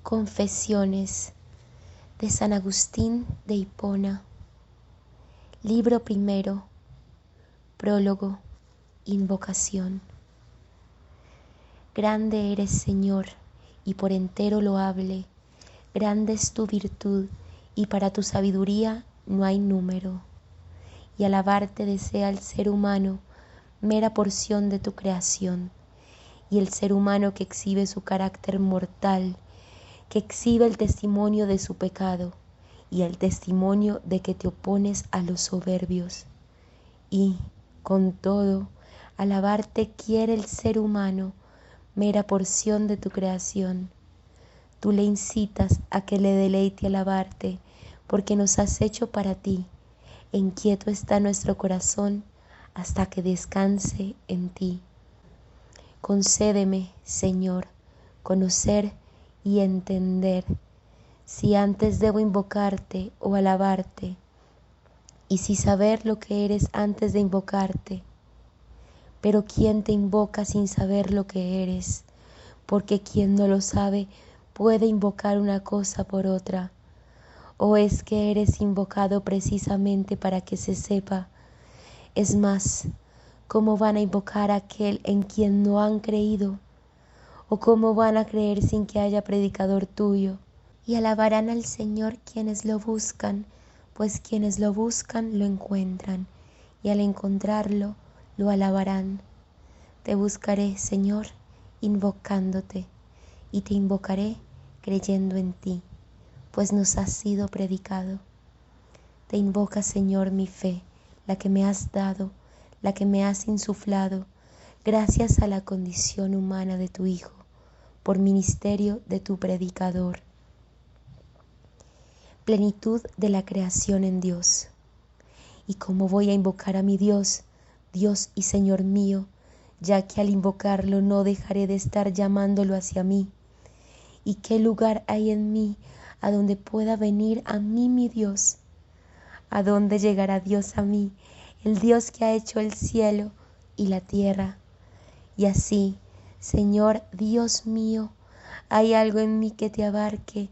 Confesiones de San Agustín de Hipona. Libro primero. Prólogo. Invocación. Grande eres, Señor, y por entero loable. Grande es tu virtud, y para tu sabiduría no hay número. Y alabarte desea el ser humano, mera porción de tu creación. Y el ser humano que exhibe su carácter mortal, que exhibe el testimonio de su pecado y el testimonio de que te opones a los soberbios. Y, con todo, alabarte quiere el ser humano, mera porción de tu creación. Tú le incitas a que le deleite alabarte, porque nos has hecho para ti. Inquieto está nuestro corazón hasta que descanse en ti. Concédeme, Señor, conocer y entender si antes debo invocarte o alabarte, y si saber lo que eres antes de invocarte. Pero ¿quién te invoca sin saber lo que eres? Porque quien no lo sabe puede invocar una cosa por otra. ¿O es que eres invocado precisamente para que se sepa? Es más, ¿cómo van a invocar a aquel en quien no han creído? ¿O cómo van a creer sin que haya predicador tuyo? Y alabarán al Señor quienes lo buscan, pues quienes lo buscan lo encuentran, y al encontrarlo lo alabarán. Te buscaré, Señor, invocándote, y te invocaré creyendo en ti, pues nos has sido predicado. Te invoca, Señor, mi fe, la que me has dado, la que me has insuflado, gracias a la condición humana de tu Hijo, por ministerio de tu predicador. Plenitud de la creación en Dios. ¿Y cómo voy a invocar a mi Dios, Dios y Señor mío, ya que al invocarlo no dejaré de estar llamándolo hacia mí? ¿Y qué lugar hay en mí a donde pueda venir a mí mi Dios? ¿A dónde llegará Dios a mí, el Dios que ha hecho el cielo y la tierra? Y así, Señor Dios mío, ¿hay algo en mí que te abarque,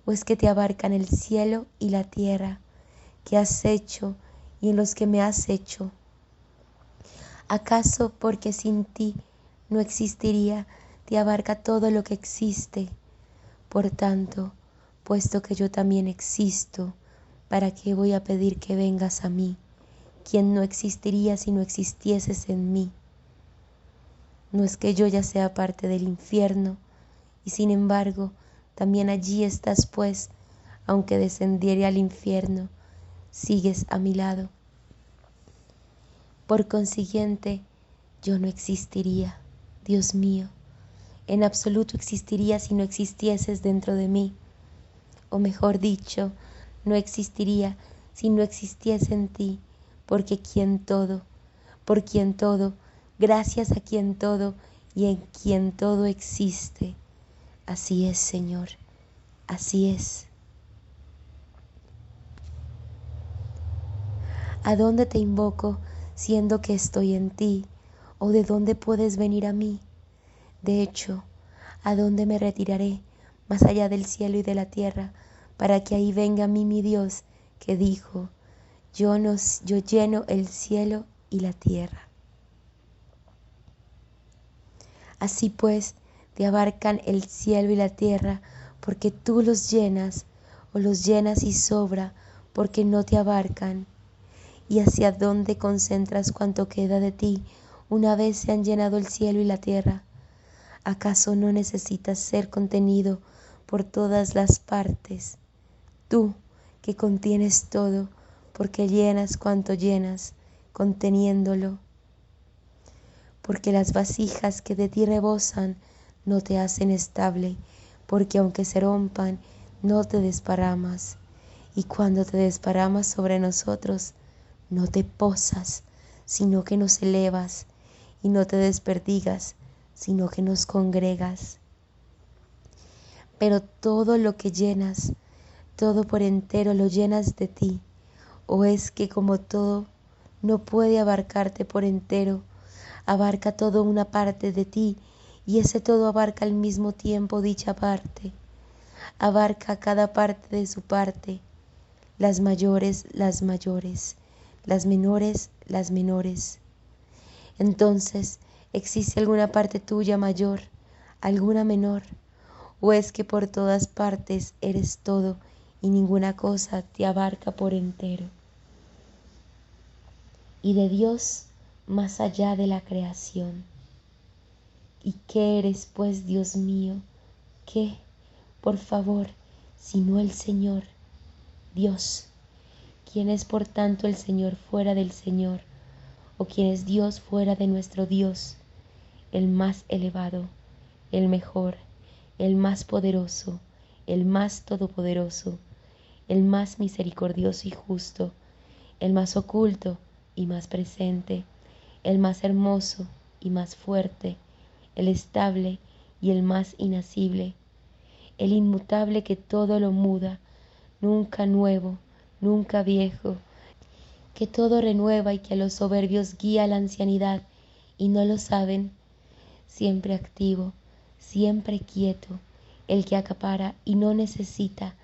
o es que te abarcan el cielo y la tierra, que has hecho y en los que me has hecho? ¿Acaso porque sin ti no existiría, te abarca todo lo que existe? Por tanto, puesto que yo también existo, ¿para qué voy a pedir que vengas a mí, quien no existiría si no existieses en mí? No es que yo ya sea parte del infierno, y sin embargo, también allí estás, pues, aunque descendiere al infierno, sigues a mi lado. Por consiguiente, yo no existiría, Dios mío, en absoluto existiría si no existieses dentro de mí, o mejor dicho, no existiría si no existiese en ti, por quien todo, gracias a quien todo y en quien todo existe. Así es, Señor, así es. ¿A dónde te invoco, siendo que estoy en ti? ¿O de dónde puedes venir a mí? De hecho, ¿a dónde me retiraré, más allá del cielo y de la tierra, para que ahí venga a mí mi Dios, que dijo, yo lleno el cielo y la tierra? Así pues, te abarcan el cielo y la tierra, porque tú los llenas, o los llenas y sobra, porque no te abarcan. ¿Y hacia dónde concentras cuanto queda de ti, una vez se han llenado el cielo y la tierra? ¿Acaso no necesitas ser contenido por todas las partes? Tú, que contienes todo, porque llenas cuanto llenas, conteniéndolo. Porque las vasijas que de ti rebosan no te hacen estable, porque aunque se rompan, no te desparramas. Y cuando te desparramas sobre nosotros, no te posas, sino que nos elevas, y no te desperdigas, sino que nos congregas. Pero todo lo que llenas, todo por entero lo llenas de ti, o es que como todo no puede abarcarte por entero, abarca todo una parte de ti, y ese todo abarca al mismo tiempo dicha parte. abarca cada parte de su parte, las mayores, las mayores, las menores, las menores. Entonces, ¿existe alguna parte tuya mayor, alguna menor? ¿O es que por todas partes eres todo y ninguna cosa te abarca por entero? Y de Dios más allá de la creación. ¿Y qué eres, pues, Dios mío? ¿Qué, por favor, sino el Señor, Dios? ¿Quién es, por tanto, el Señor fuera del Señor? ¿O quién es Dios fuera de nuestro Dios? El más elevado, el mejor, el más poderoso, el más todopoderoso, el más misericordioso y justo, el más oculto y más presente, el más hermoso y más fuerte, el estable y el más inacible, el inmutable que todo lo muda, nunca nuevo, nunca viejo, que todo renueva y que a los soberbios guía a la ancianidad y no lo saben, siempre activo, siempre quieto, el que acapara y no necesita,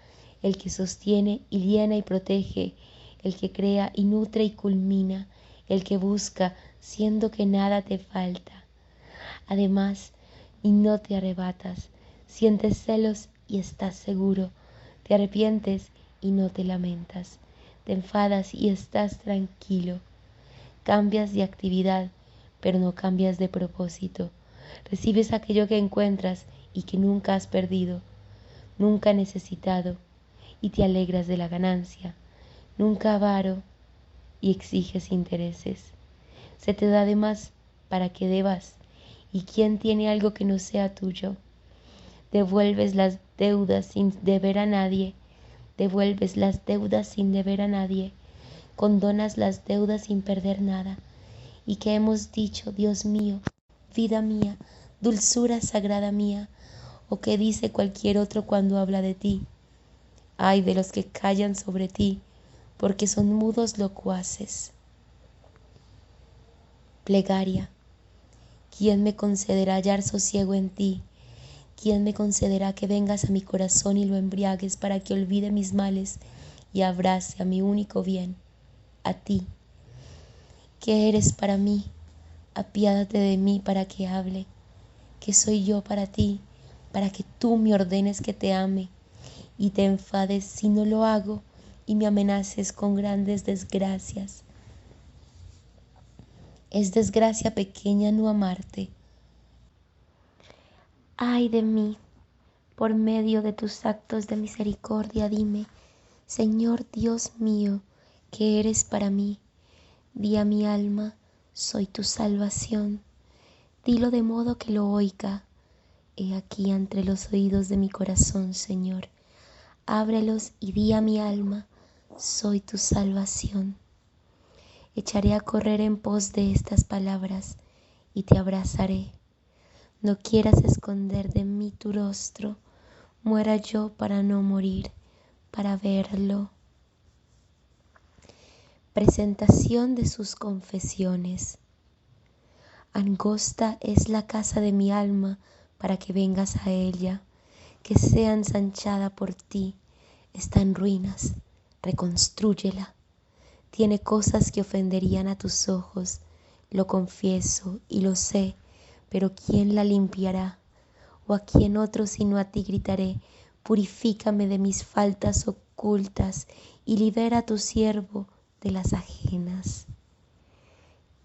el que sostiene y llena y protege, el que crea y nutre y culmina, el que busca siendo que nada te falta. Además, y no te arrebatas, sientes celos y estás seguro, te arrepientes y no te lamentas, te enfadas y estás tranquilo, cambias de actividad, pero no cambias de propósito, recibes aquello que encuentras y que nunca has perdido, nunca necesitado, y te alegras de la ganancia, nunca avaro, y exiges intereses. Se te da de más para que debas, y ¿quién tiene algo que no sea tuyo? Devuelves las deudas sin deber a nadie, devuelves las deudas sin deber a nadie, condonas las deudas sin perder nada. ¿Y qué hemos dicho, Dios mío, vida mía, dulzura sagrada mía? ¿O qué dice cualquier otro cuando habla de ti? Ay de los que callan sobre ti, porque son mudos locuaces. Plegaria. ¿Quién me concederá hallar sosiego en ti? ¿Quién me concederá que vengas a mi corazón y lo embriagues para que olvide mis males y abrace a mi único bien, a ti? ¿Qué eres para mí? Apiádate de mí para que hable. ¿Qué soy yo para ti? Para que tú me ordenes que te ame y te enfades si no lo hago y me amenaces con grandes desgracias. Es desgracia pequeña no amarte. Ay de mí, por medio de tus actos de misericordia, dime, Señor Dios mío, que eres para mí. Di a mi alma, soy tu salvación. Dilo de modo que lo oiga. He aquí entre los oídos de mi corazón, Señor. Ábrelos y di a mi alma, soy tu salvación. Echaré a correr en pos de estas palabras y te abrazaré. No quieras esconder de mí tu rostro, muera yo para no morir, para verlo. Presentación de sus confesiones. Angosta es la casa de mi alma para que vengas a ella, que sea ensanchada por ti, está en ruinas, reconstrúyela. Tiene cosas que ofenderían a tus ojos, lo confieso y lo sé, pero ¿quién la limpiará? ¿O a quién otro sino a ti gritaré? Purifícame de mis faltas ocultas y libera a tu siervo de las ajenas.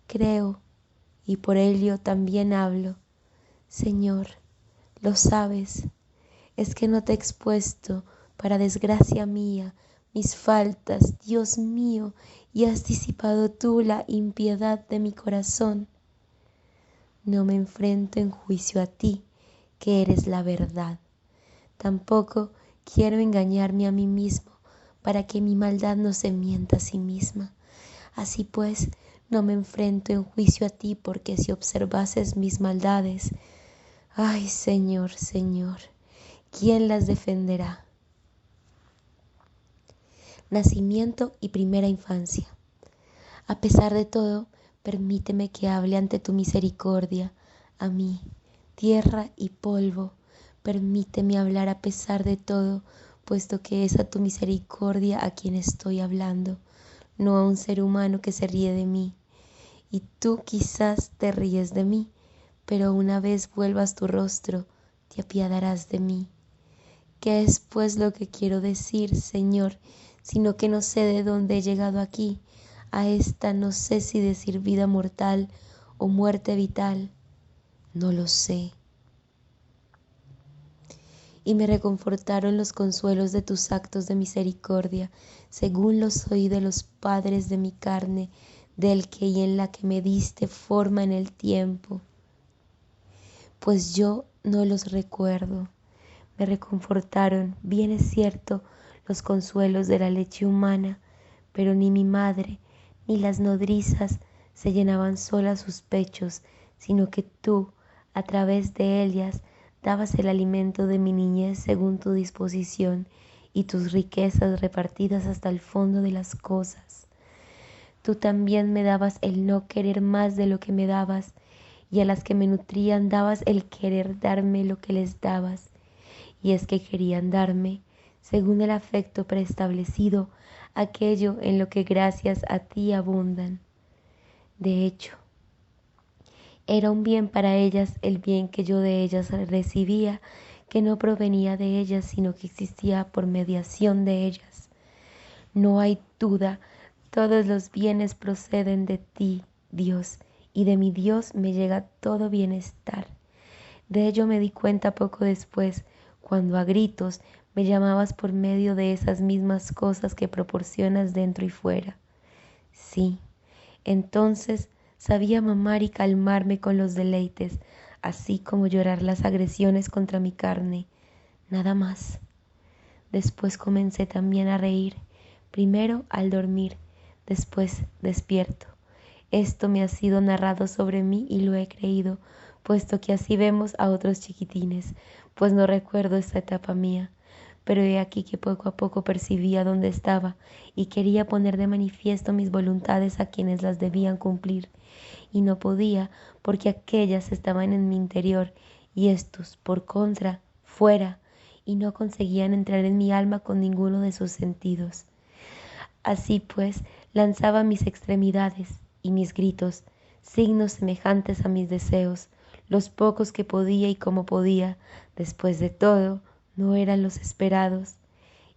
Creo, y por ello también hablo. Señor, lo sabes, es que no te he expuesto, para desgracia mía, mis faltas, Dios mío, y has disipado tú la impiedad de mi corazón. No me enfrento en juicio a ti, que eres la verdad. Tampoco quiero engañarme a mí mismo, para que mi maldad no se mienta a sí misma. Así pues, no me enfrento en juicio a ti, porque si observases mis maldades, ay Señor, Señor, ¿quién las defenderá? Nacimiento y primera infancia. A pesar de todo, permíteme que hable ante tu misericordia, a mí, tierra y polvo, Permíteme hablar a pesar de todo, puesto que es a tu misericordia a quien estoy hablando, no a un ser humano que se ríe de mí. Y tú quizás te ríes de mí, pero una vez vuelvas tu rostro, te apiadarás de mí. ¿Qué es pues lo que quiero decir, Señor, sino que no sé de dónde he llegado aquí? A esta no sé si decir vida mortal o muerte vital, no lo sé. Y me reconfortaron los consuelos de tus actos de misericordia, según los oí de los padres de mi carne, del que y en la que me diste forma en el tiempo. Pues yo no los recuerdo. Me reconfortaron, bien es cierto, los consuelos de la leche humana, pero ni mi madre ni las nodrizas se llenaban solas sus pechos, sino que tú, a través de ellas, dabas el alimento de mi niñez según tu disposición y tus riquezas repartidas hasta el fondo de las cosas. Tú también me dabas el no querer más de lo que me dabas, y a las que me nutrían dabas el querer darme lo que les dabas. Y es que querían darme, según el afecto preestablecido, aquello en lo que gracias a ti abundan. De hecho, era un bien para ellas el bien que yo de ellas recibía, que no provenía de ellas, sino que existía por mediación de ellas. No hay duda, todos los bienes proceden de ti, Dios, y de mi Dios me llega todo bienestar. De ello me di cuenta poco después, cuando a gritos me llamabas por medio de esas mismas cosas que proporcionas dentro y fuera. Sí, entonces sabía mamar y calmarme con los deleites, así como llorar las agresiones contra mi carne, nada más. Después comencé también a reír, primero al dormir, después despierto. Esto me ha sido narrado sobre mí y lo he creído, puesto que así vemos a otros chiquitines, pues no recuerdo esta etapa mía. Pero he aquí que poco a poco percibía dónde estaba y quería poner de manifiesto mis voluntades a quienes las debían cumplir, y no podía porque aquellas estaban en mi interior y estos, por contra, fuera, y no conseguían entrar en mi alma con ninguno de sus sentidos. Así pues, lanzaba mis extremidades y mis gritos, signos semejantes a mis deseos, los pocos que podía y como podía, después de todo, no eran los esperados.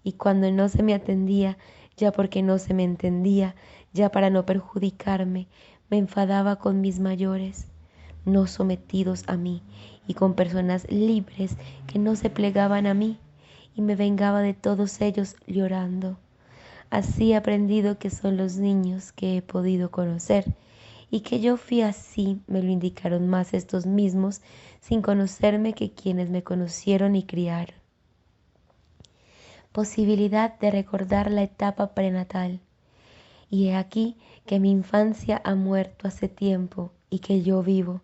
Y cuando no se me atendía, ya porque no se me entendía, ya para no perjudicarme, me enfadaba con mis mayores, no sometidos a mí, y con personas libres que no se plegaban a mí, y me vengaba de todos ellos llorando. Así he aprendido que son los niños que he podido conocer, y que yo fui así me lo indicaron más estos mismos sin conocerme que quienes me conocieron y criaron. Posibilidad de recordar la etapa prenatal. Y he aquí que mi infancia ha muerto hace tiempo y que yo vivo.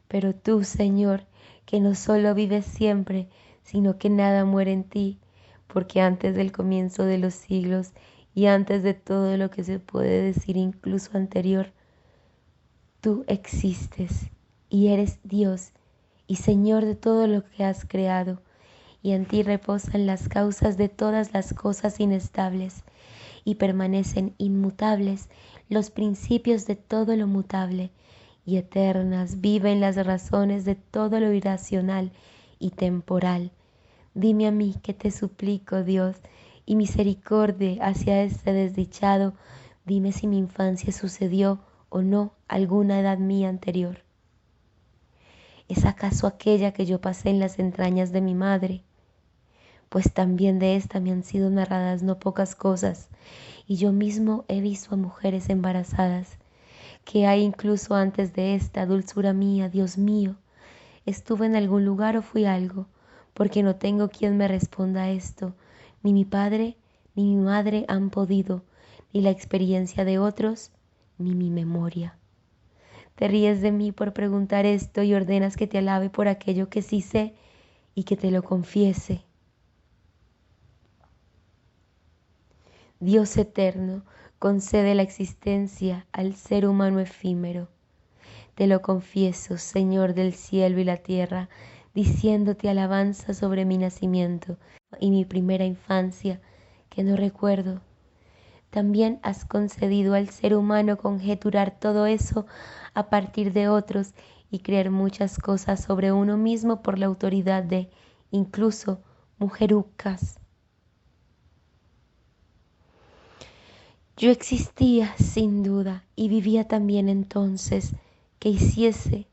Pero tú, Señor, que no solo vives siempre, sino que nada muere en ti, porque antes del comienzo de los siglos y antes de todo lo que se puede decir incluso anterior, tú existes y eres Dios y Señor de todo lo que has creado, y en ti reposan las causas de todas las cosas inestables, y permanecen inmutables los principios de todo lo mutable, y eternas viven las razones de todo lo irracional y temporal. Dime a mí que te suplico, Dios, y misericordia hacia este desdichado, dime si mi infancia sucedió o no alguna edad mía anterior. ¿Es acaso aquella que yo pasé en las entrañas de mi madre? Pues también de esta me han sido narradas no pocas cosas, y yo mismo he visto a mujeres embarazadas. ¿Qué hay incluso antes de esta dulzura mía, Dios mío? ¿Estuve en algún lugar o fui algo? Porque no tengo quien me responda a esto. Ni mi padre ni mi madre han podido, ni la experiencia de otros, ni mi memoria. Te ríes de mí por preguntar esto y ordenas que te alabe por aquello que sí sé y que te lo confiese. Dios eterno, concede la existencia al ser humano efímero. Te lo confieso, Señor del cielo y la tierra, diciéndote alabanza sobre mi nacimiento y mi primera infancia, que no recuerdo. También has concedido al ser humano conjeturar todo eso a partir de otros y creer muchas cosas sobre uno mismo por la autoridad de, incluso, mujerucas. Yo existía sin duda y vivía también entonces que hiciese,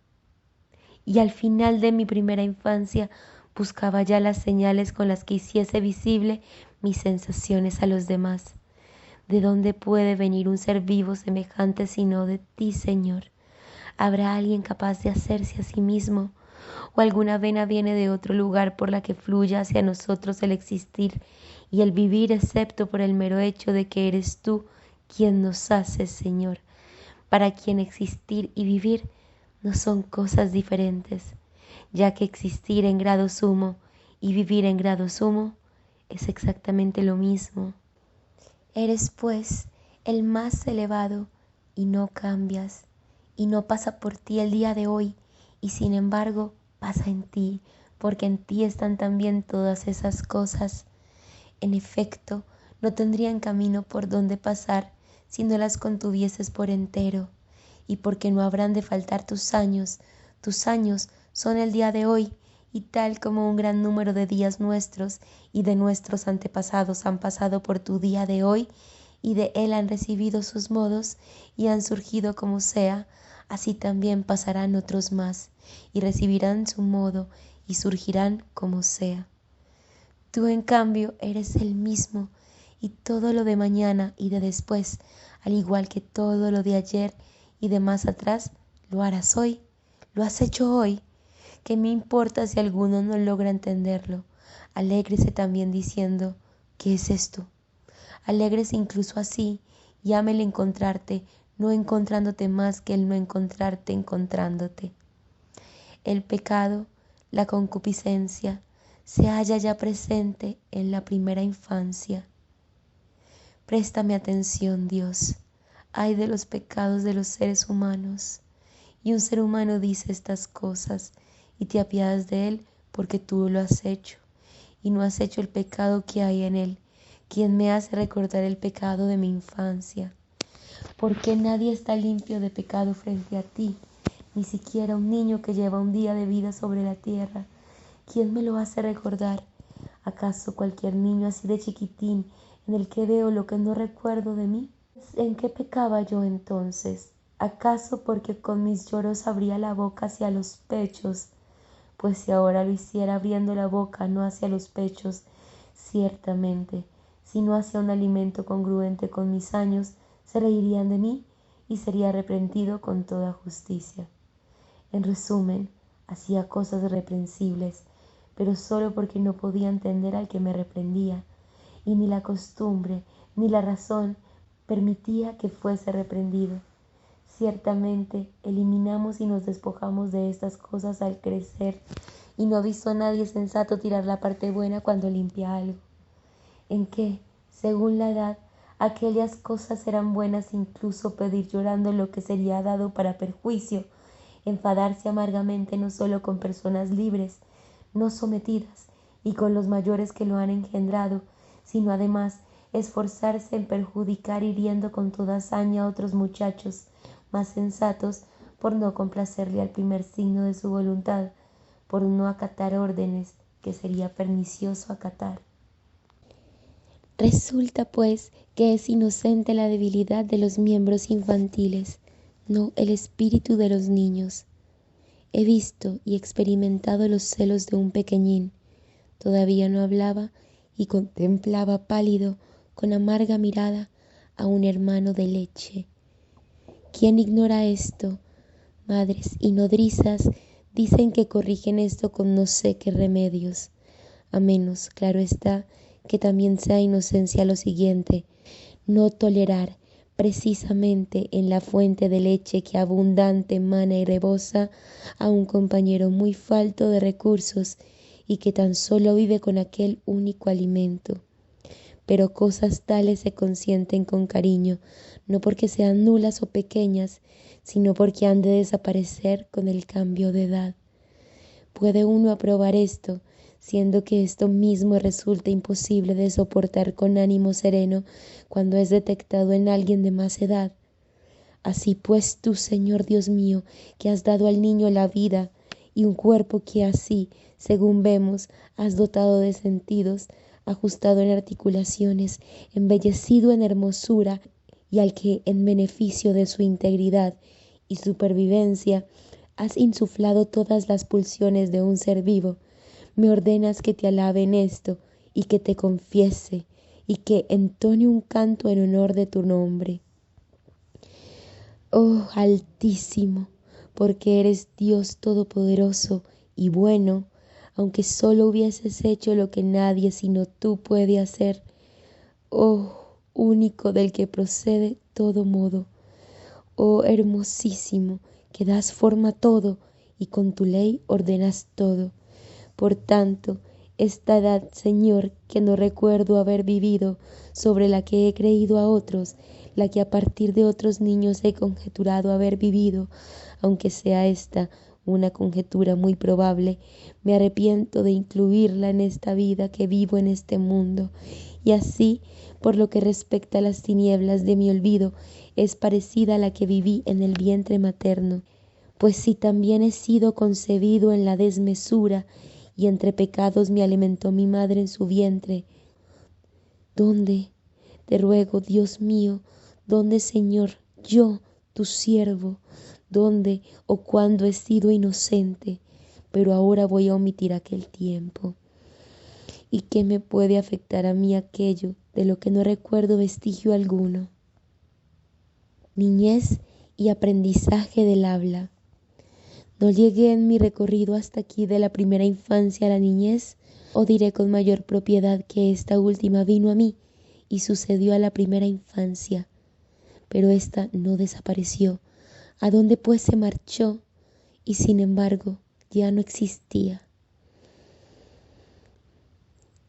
y al final de mi primera infancia buscaba ya las señales con las que hiciese visible mis sensaciones a los demás. ¿De dónde puede venir un ser vivo semejante sino de ti, Señor? ¿Habrá alguien capaz de hacerse a sí mismo? ¿O alguna vena viene de otro lugar por la que fluya hacia nosotros el existir y el vivir, excepto por el mero hecho de que eres tú quien nos haces, Señor, para quien existir y vivir no son cosas diferentes, ya que existir en grado sumo y vivir en grado sumo es exactamente lo mismo? Eres, pues, el más elevado y no cambias, y no pasa por ti el día de hoy, y sin embargo pasa en ti, porque en ti están también todas esas cosas. En efecto, no tendrían camino por donde pasar si no las contuvieses por entero, y porque no habrán de faltar tus años son el día de hoy, y tal como un gran número de días nuestros y de nuestros antepasados han pasado por tu día de hoy, y de él han recibido sus modos y han surgido como sea, así también pasarán otros más, y recibirán su modo y surgirán como sea. Tú, en cambio, eres el mismo, y todo lo de mañana y de después, al igual que todo lo de ayer y de más atrás, lo harás hoy, lo has hecho hoy. ¿Qué me importa si alguno no logra entenderlo? Alégrese también diciendo, ¿qué es esto? Alégrese incluso así, y ame el encontrarte, no encontrándote más que el no encontrarte encontrándote. El pecado, la concupiscencia, se halla ya presente en la primera infancia. Préstame atención, Dios. Ay de los pecados de los seres humanos. Y un ser humano dice estas cosas, y te apiadas de él porque tú lo has hecho, y no has hecho el pecado que hay en él, quien me hace recordar el pecado de mi infancia. Porque nadie está limpio de pecado frente a ti, ni siquiera un niño que lleva un día de vida sobre la tierra. ¿Quién me lo hace recordar? ¿Acaso cualquier niño así de chiquitín, en el que veo lo que no recuerdo de mí? ¿En qué pecaba yo entonces? ¿Acaso porque con mis lloros abría la boca hacia los pechos? Pues si ahora lo hiciera abriendo la boca no hacia los pechos, ciertamente, sino hacia un alimento congruente con mis años, se reirían de mí y sería reprendido con toda justicia. En resumen, hacía cosas reprensibles, pero solo porque no podía entender al que me reprendía, y ni la costumbre ni la razón permitía que fuese reprendido. Ciertamente, eliminamos y nos despojamos de estas cosas al crecer, y no ha visto a nadie sensato tirar la parte buena cuando limpia algo. En que, según la edad, aquellas cosas eran buenas, incluso pedir llorando lo que sería dado para perjuicio, enfadarse amargamente no solo con personas libres, no sometidas, y con los mayores que lo han engendrado, sino además esforzarse en perjudicar hiriendo con toda hazaña a otros muchachos más sensatos por no complacerle al primer signo de su voluntad, por no acatar órdenes que sería pernicioso acatar. Resulta, pues, que es inocente la debilidad de los miembros infantiles, no el espíritu de los niños. He visto y experimentado los celos de un pequeñín. Todavía no hablaba y contemplaba pálido, con amarga mirada, a un hermano de leche. ¿Quién ignora esto? Madres y nodrizas dicen que corrigen esto con no sé qué remedios, a menos, claro está, que también sea inocencia lo siguiente, no tolerar precisamente en la fuente de leche que abundante mana y rebosa a un compañero muy falto de recursos y que tan solo vive con aquel único alimento. Pero cosas tales se consienten con cariño, no porque sean nulas o pequeñas, sino porque han de desaparecer con el cambio de edad. ¿Puede uno aprobar esto, siendo que esto mismo resulta imposible de soportar con ánimo sereno cuando es detectado en alguien de más edad? Así pues tú, Señor Dios mío, que has dado al niño la vida y un cuerpo que así, según vemos, has dotado de sentidos, ajustado en articulaciones, embellecido en hermosura, y al que en beneficio de su integridad y supervivencia has insuflado todas las pulsiones de un ser vivo, me ordenas que te alabe en esto y que te confiese y que entone un canto en honor de tu nombre. Oh Altísimo, porque eres Dios todopoderoso y bueno, aunque solo hubieses hecho lo que nadie sino tú puede hacer. Oh único del que procede todo modo. Oh hermosísimo, que das forma a todo y con tu ley ordenas todo. Por tanto, esta edad, Señor, que no recuerdo haber vivido, sobre la que he creído a otros, la que a partir de otros niños he conjeturado haber vivido, aunque sea esta una conjetura muy probable, me arrepiento de incluirla en esta vida que vivo en este mundo, y así, por lo que respecta a las tinieblas de mi olvido, es parecida a la que viví en el vientre materno. Pues si también he sido concebido en la desmesura, y entre pecados me alimentó mi madre en su vientre, ¿dónde, te ruego, Dios mío, dónde, Señor, yo, tu siervo, dónde o cuándo he sido inocente? Pero ahora voy a omitir aquel tiempo. ¿Y qué me puede afectar a mí aquello de lo que no recuerdo vestigio alguno? Niñez y aprendizaje del habla. No llegué en mi recorrido hasta aquí de la primera infancia a la niñez, o diré con mayor propiedad que esta última vino a mí y sucedió a la primera infancia, pero esta no desapareció, a donde pues se marchó y sin embargo ya no existía.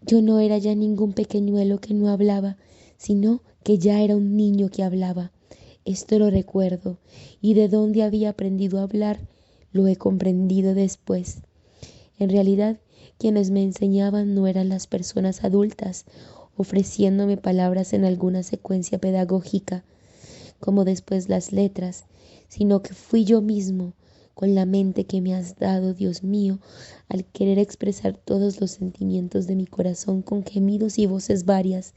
Yo no era ya ningún pequeñuelo que no hablaba, sino que ya era un niño que hablaba. Esto lo recuerdo, y de dónde había aprendido a hablar lo he comprendido después. En realidad, quienes me enseñaban no eran las personas adultas, ofreciéndome palabras en alguna secuencia pedagógica, como después las letras, sino que fui yo mismo, con la mente que me has dado, Dios mío, al querer expresar todos los sentimientos de mi corazón con gemidos y voces varias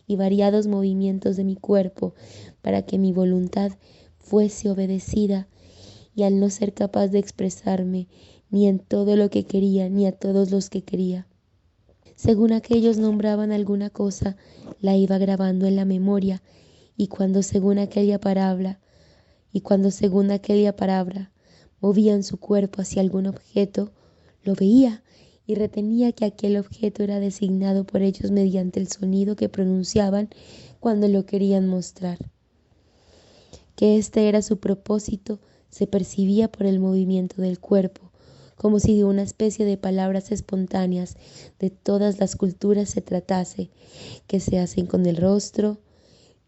y variados movimientos de mi cuerpo, para que mi voluntad fuese obedecida, y al no ser capaz de expresarme ni en todo lo que quería ni a todos los que quería, según aquellos nombraban alguna cosa, la iba grabando en la memoria, y cuando según aquella palabra movían su cuerpo hacia algún objeto, lo veía y retenía que aquel objeto era designado por ellos mediante el sonido que pronunciaban cuando lo querían mostrar. Que este era su propósito se percibía por el movimiento del cuerpo, como si de una especie de palabras espontáneas de todas las culturas se tratase, que se hacen con el rostro,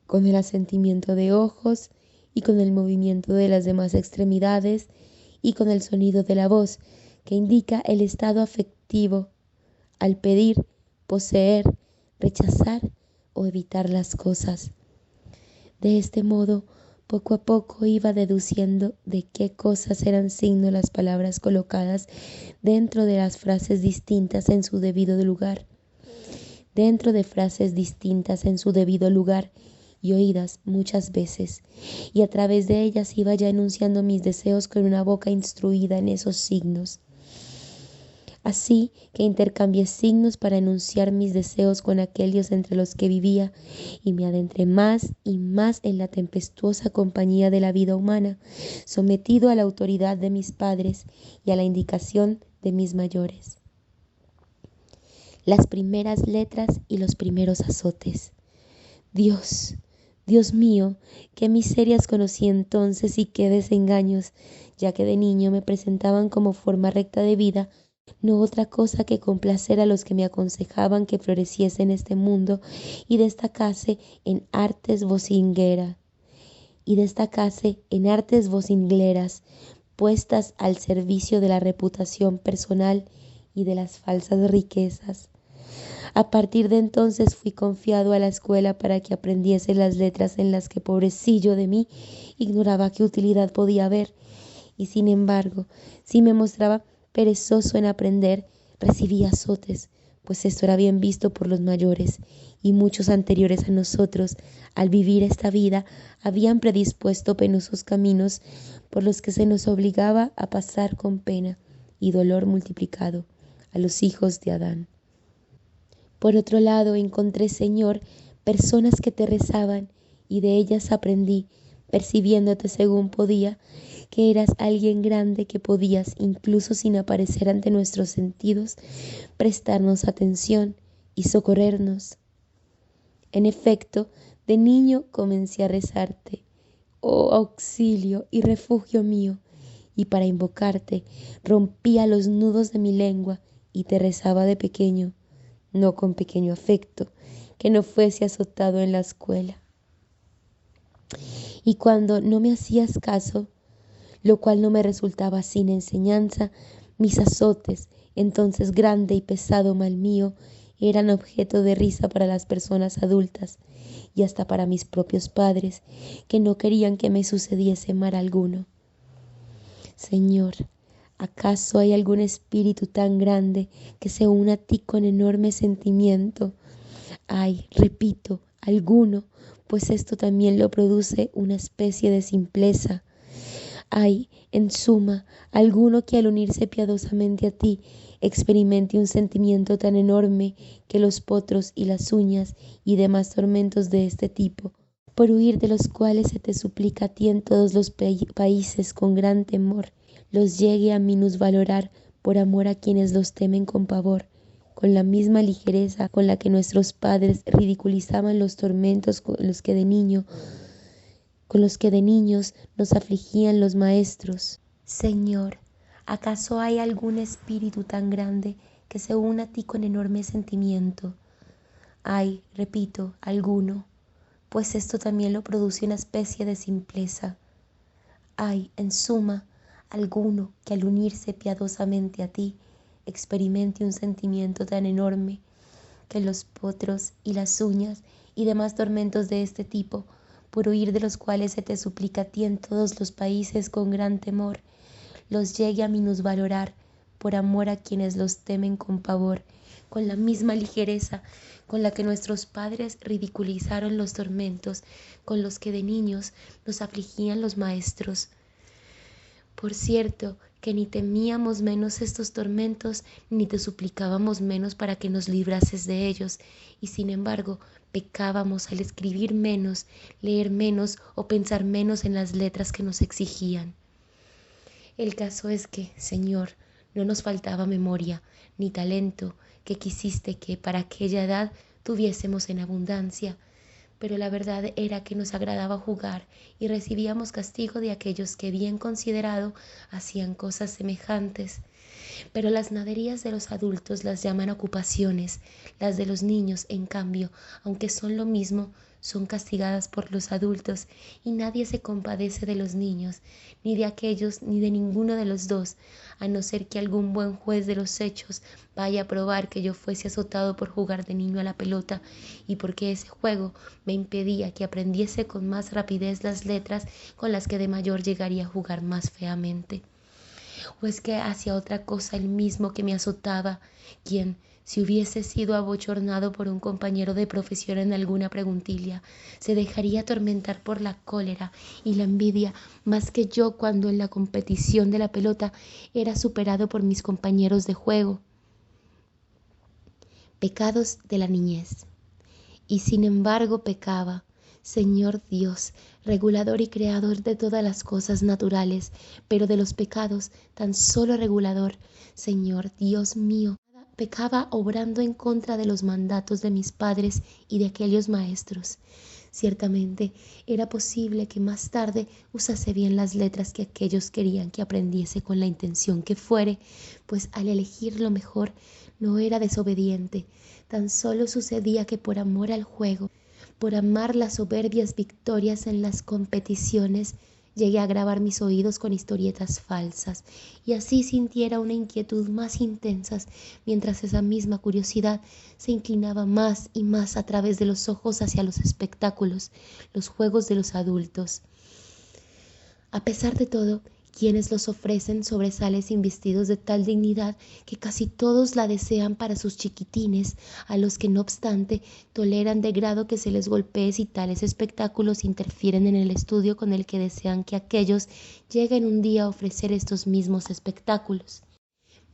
con el asentimiento de ojos y con el movimiento de las demás extremidades y con el sonido de la voz, que indica el estado afectivo al pedir, poseer, rechazar o evitar las cosas. De este modo, poco a poco iba deduciendo de qué cosas eran signo las palabras colocadas dentro de las frases distintas en su debido lugar. Dentro de frases distintas en su debido lugar y oídas muchas veces, y a través de ellas iba ya enunciando mis deseos con una boca instruida en esos signos. Así que intercambié signos para enunciar mis deseos con aquellos entre los que vivía, y me adentré más y más en la tempestuosa compañía de la vida humana, sometido a la autoridad de mis padres y a la indicación de mis mayores. Las primeras letras y los primeros azotes. Dios, Dios mío, qué miserias conocí entonces y qué desengaños, ya que de niño me presentaban como forma recta de vida no otra cosa que complacer a los que me aconsejaban que floreciese en este mundo y destacase en artes vocingleras, puestas al servicio de la reputación personal y de las falsas riquezas. A partir de entonces fui confiado a la escuela para que aprendiese las letras en las que, pobrecillo de mí, ignoraba qué utilidad podía haber, y sin embargo, si me mostraba perezoso en aprender, recibía azotes, pues esto era bien visto por los mayores, y muchos anteriores a nosotros, al vivir esta vida, habían predispuesto penosos caminos por los que se nos obligaba a pasar con pena y dolor multiplicado a los hijos de Adán. Por otro lado, encontré, Señor, personas que te rezaban, y de ellas aprendí, percibiéndote según podía, que eras alguien grande, que podías, incluso sin aparecer ante nuestros sentidos, prestarnos atención y socorrernos. En efecto, de niño comencé a rezarte, oh auxilio y refugio mío, y para invocarte rompía los nudos de mi lengua y te rezaba de pequeño, no con pequeño afecto, que no fuese azotado en la escuela. Y cuando no me hacías caso, lo cual no me resultaba sin enseñanza, mis azotes, entonces grande y pesado mal mío, eran objeto de risa para las personas adultas y hasta para mis propios padres, que no querían que me sucediese mal alguno. Señor, ¿acaso hay algún espíritu tan grande que se una a ti con enorme sentimiento? Ay, repito, alguno, pues esto también lo produce una especie de simpleza. Hay, en suma, alguno que al unirse piadosamente a ti, experimente un sentimiento tan enorme que los potros y las uñas y demás tormentos de este tipo, por huir de los cuales se te suplica a ti en todos los países con gran temor, los llegue a minusvalorar por amor a quienes los temen con pavor, con la misma ligereza con la que nuestros padres ridiculizaban los tormentos con los que de niños nos afligían los maestros. Señor, ¿acaso hay algún espíritu tan grande que se una a ti con enorme sentimiento? Ay, repito, alguno, pues esto también lo produce una especie de simpleza. Ay, en suma, alguno que al unirse piadosamente a ti, experimente un sentimiento tan enorme que los potros y las uñas y demás tormentos de este tipo, por huir de los cuales se te suplica a ti en todos los países con gran temor, los llegue a minusvalorar por amor a quienes los temen con pavor, con la misma ligereza con la que nuestros padres ridiculizaron los tormentos con los que de niños nos afligían los maestros. Por cierto, que ni temíamos menos estos tormentos, ni te suplicábamos menos para que nos librases de ellos, y sin embargo pecábamos al escribir menos, leer menos o pensar menos en las letras que nos exigían. El caso es que, Señor, no nos faltaba memoria ni talento, que quisiste que para aquella edad tuviésemos en abundancia, pero la verdad era que nos agradaba jugar y recibíamos castigo de aquellos que, bien considerado, hacían cosas semejantes. Pero las naderías de los adultos las llaman ocupaciones, las de los niños, en cambio, aunque son lo mismo, son castigadas por los adultos, y nadie se compadece de los niños, ni de aquellos ni de ninguno de los dos, a no ser que algún buen juez de los hechos vaya a probar que yo fuese azotado por jugar de niño a la pelota, y porque ese juego me impedía que aprendiese con más rapidez las letras con las que de mayor llegaría a jugar más feamente. ¿O es que hacía otra cosa el mismo que me azotaba, quien, si hubiese sido abochornado por un compañero de profesión en alguna preguntilla, se dejaría atormentar por la cólera y la envidia más que yo cuando en la competición de la pelota era superado por mis compañeros de juego? Pecados de la niñez. Y sin embargo pecaba, Señor Dios, regulador y creador de todas las cosas naturales, pero de los pecados tan solo regulador, Señor Dios mío. Pecaba obrando en contra de los mandatos de mis padres y de aquellos maestros. Ciertamente era posible que más tarde usase bien las letras que aquellos querían que aprendiese con la intención que fuere, pues al elegir lo mejor no era desobediente, tan solo sucedía que por amor al juego, por amar las soberbias victorias en las competiciones, llegué a grabar mis oídos con historietas falsas y así sintiera una inquietud más intensa, mientras esa misma curiosidad se inclinaba más y más a través de los ojos hacia los espectáculos, los juegos de los adultos. A pesar de todo, quienes los ofrecen sobresalen investidos de tal dignidad que casi todos la desean para sus chiquitines, a los que no obstante toleran de grado que se les golpee si tales espectáculos interfieren en el estudio con el que desean que aquellos lleguen un día a ofrecer estos mismos espectáculos.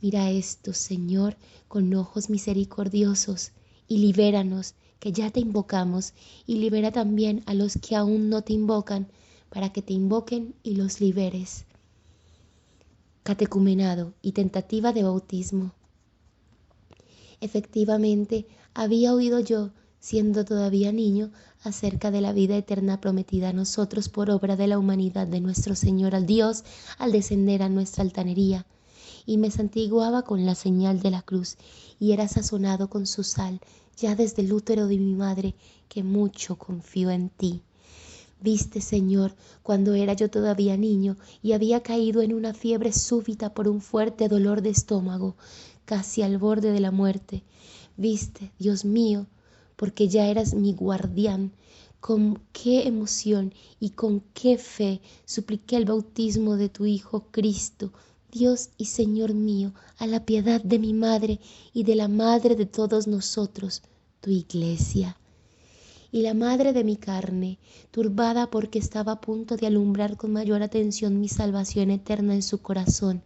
Mira esto, Señor, con ojos misericordiosos, y libéranos, que ya te invocamos, y libera también a los que aún no te invocan, para que te invoquen y los liberes. Catecumenado y tentativa de bautismo. Efectivamente, había oído yo, siendo todavía niño, acerca de la vida eterna prometida a nosotros por obra de la humanidad de nuestro Señor al Dios al descender a nuestra altanería, y me santiguaba con la señal de la cruz, y era sazonado con su sal, ya desde el útero de mi madre, que mucho confío en ti. Viste, Señor, cuando era yo todavía niño y había caído en una fiebre súbita por un fuerte dolor de estómago, casi al borde de la muerte. Viste, Dios mío, porque ya eras mi guardián, con qué emoción y con qué fe supliqué el bautismo de tu Hijo Cristo, Dios y Señor mío, a la piedad de mi madre y de la madre de todos nosotros, tu Iglesia. Y la madre de mi carne, turbada porque estaba a punto de alumbrar con mayor atención mi salvación eterna en su corazón,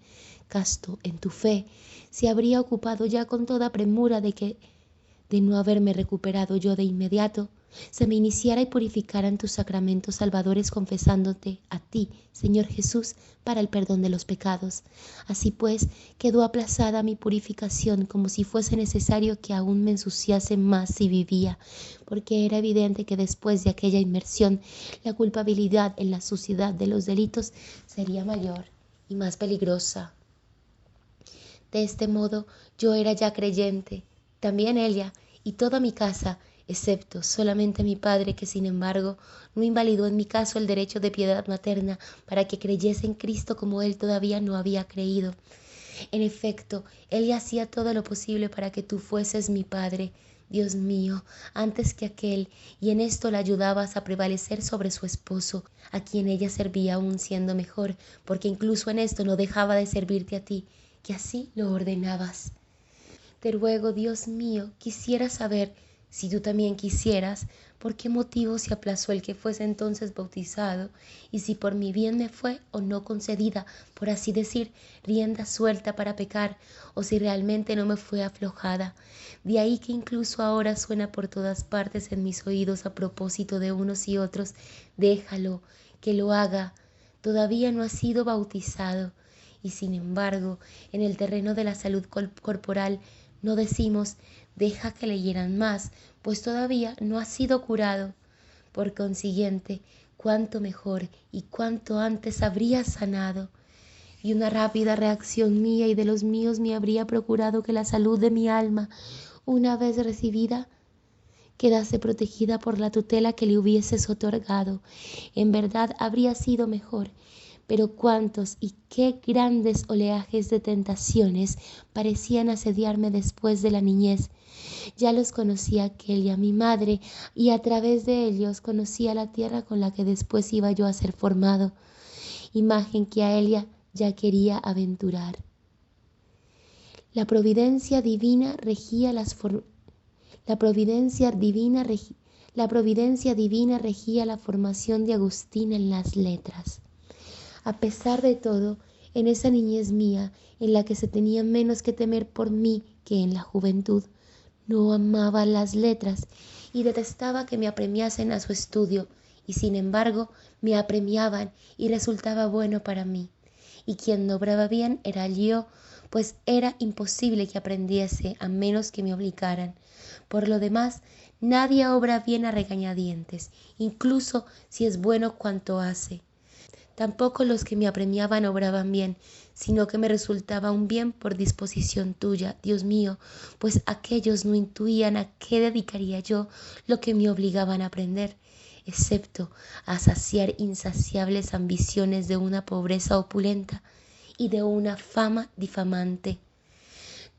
casto en tu fe, se habría ocupado ya con toda premura de no haberme recuperado yo de inmediato, se me iniciara y purificara en tus sacramentos salvadores, confesándote a ti, Señor Jesús, para el perdón de los pecados. Así pues, quedó aplazada mi purificación, como si fuese necesario que aún me ensuciase más si vivía, porque era evidente que después de aquella inmersión, la culpabilidad en la suciedad de los delitos sería mayor y más peligrosa. De este modo, yo era ya creyente, también ella y toda mi casa, excepto solamente mi padre, que sin embargo no invalidó en mi caso el derecho de piedad materna para que creyese en Cristo como él todavía no había creído. En efecto, él hacía todo lo posible para que tú fueses mi padre, Dios mío, antes que aquel, y en esto la ayudabas a prevalecer sobre su esposo, a quien ella servía aún siendo mejor, porque incluso en esto no dejaba de servirte a ti, que así lo ordenabas. Te ruego, Dios mío, quisiera saber, si tú también quisieras, por qué motivo se aplazó el que fuese entonces bautizado, y si por mi bien me fue o no concedida, por así decir, rienda suelta para pecar, o si realmente no me fue aflojada. De ahí que incluso ahora suena por todas partes en mis oídos a propósito de unos y otros: déjalo, que lo haga, todavía no ha sido bautizado. Y sin embargo, en el terreno de la salud corporal, no decimos: deja que le hieran más, pues todavía no ha sido curado. Por consiguiente, cuánto mejor y cuánto antes habría sanado. Y una rápida reacción mía y de los míos me habría procurado que la salud de mi alma, una vez recibida, quedase protegida por la tutela que le hubieses otorgado. En verdad habría sido mejor. Pero cuántos y qué grandes oleajes de tentaciones parecían asediarme después de la niñez. Ya los conocía aquel y a mi madre, y a través de ellos conocía la tierra con la que después iba yo a ser formado, imagen que a ella ya quería aventurar. La providencia divina regía la formación de Agustín en las letras. A pesar de todo, en esa niñez mía, en la que se tenía menos que temer por mí que en la juventud, no amaba las letras y detestaba que me apremiasen a su estudio, y sin embargo me apremiaban y resultaba bueno para mí. Y quien no obraba bien era yo, pues era imposible que aprendiese a menos que me obligaran. Por lo demás, nadie obra bien a regañadientes, incluso si es bueno cuanto hace. Tampoco los que me apremiaban obraban bien, sino que me resultaba un bien por disposición tuya, Dios mío, pues aquellos no intuían a qué dedicaría yo lo que me obligaban a aprender. excepto a saciar insaciables ambiciones de una pobreza opulenta y de una fama difamante.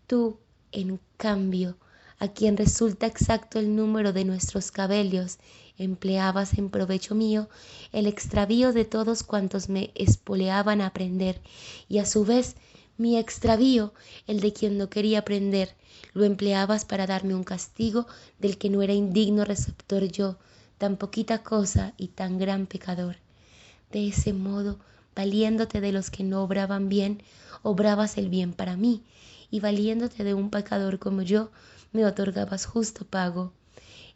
Tú, en cambio, a quien resulta exacto el número de nuestros cabellos, empleabas en provecho mío el extravío de todos cuantos me espoleaban a aprender, y a su vez mi extravío, el de quien no quería aprender, lo empleabas para darme un castigo del que no era indigno receptor yo, tan poquita cosa y tan gran pecador. De ese modo, valiéndote de los que no obraban bien, obrabas el bien para mí, y valiéndote de un pecador como yo, me otorgabas justo pago.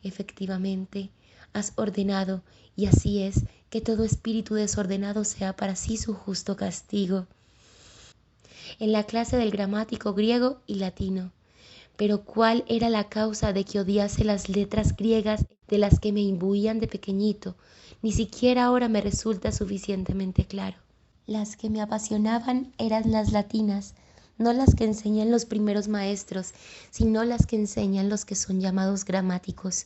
Efectivamente, has ordenado, y así es, que todo espíritu desordenado sea para sí su justo castigo. En la clase del gramático griego y latino. Pero ¿cuál era la causa de que odiase las letras griegas de las que me imbuían de pequeñito? Ni siquiera ahora me resulta suficientemente claro. Las que me apasionaban eran las latinas, no las que enseñan los primeros maestros, sino las que enseñan los que son llamados gramáticos.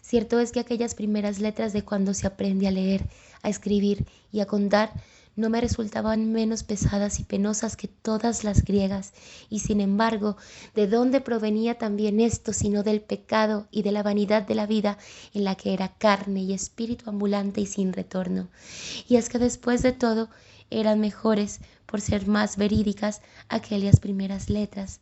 Cierto es que aquellas primeras letras de cuando se aprende a leer, a escribir y a contar no me resultaban menos pesadas y penosas que todas las griegas, y sin embargo, ¿de dónde provenía también esto sino del pecado y de la vanidad de la vida en la que era carne y espíritu ambulante y sin retorno? Y es que después de todo eran mejores, por ser más verídicas, aquellas primeras letras.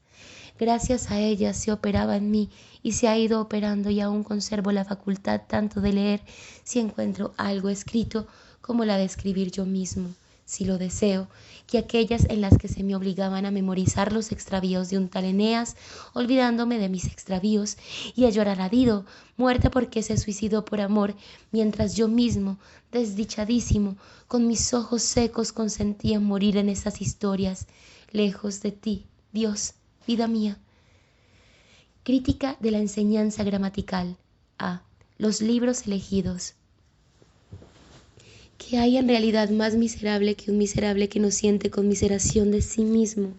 Gracias a ellas se operaba en mí y se ha ido operando, y aún conservo la facultad tanto de leer si encuentro algo escrito como la de escribir yo mismo, si lo deseo, que aquellas en las que se me obligaban a memorizar los extravíos de un tal Eneas, olvidándome de mis extravíos, y a llorar a Dido, muerta porque se suicidó por amor, mientras yo mismo, desdichadísimo, con mis ojos secos consentía morir en esas historias, lejos de ti, Dios, vida mía. Crítica de la enseñanza gramatical. A. Los libros elegidos. ¿Qué hay en realidad más miserable que un miserable que no siente conmiseración de sí mismo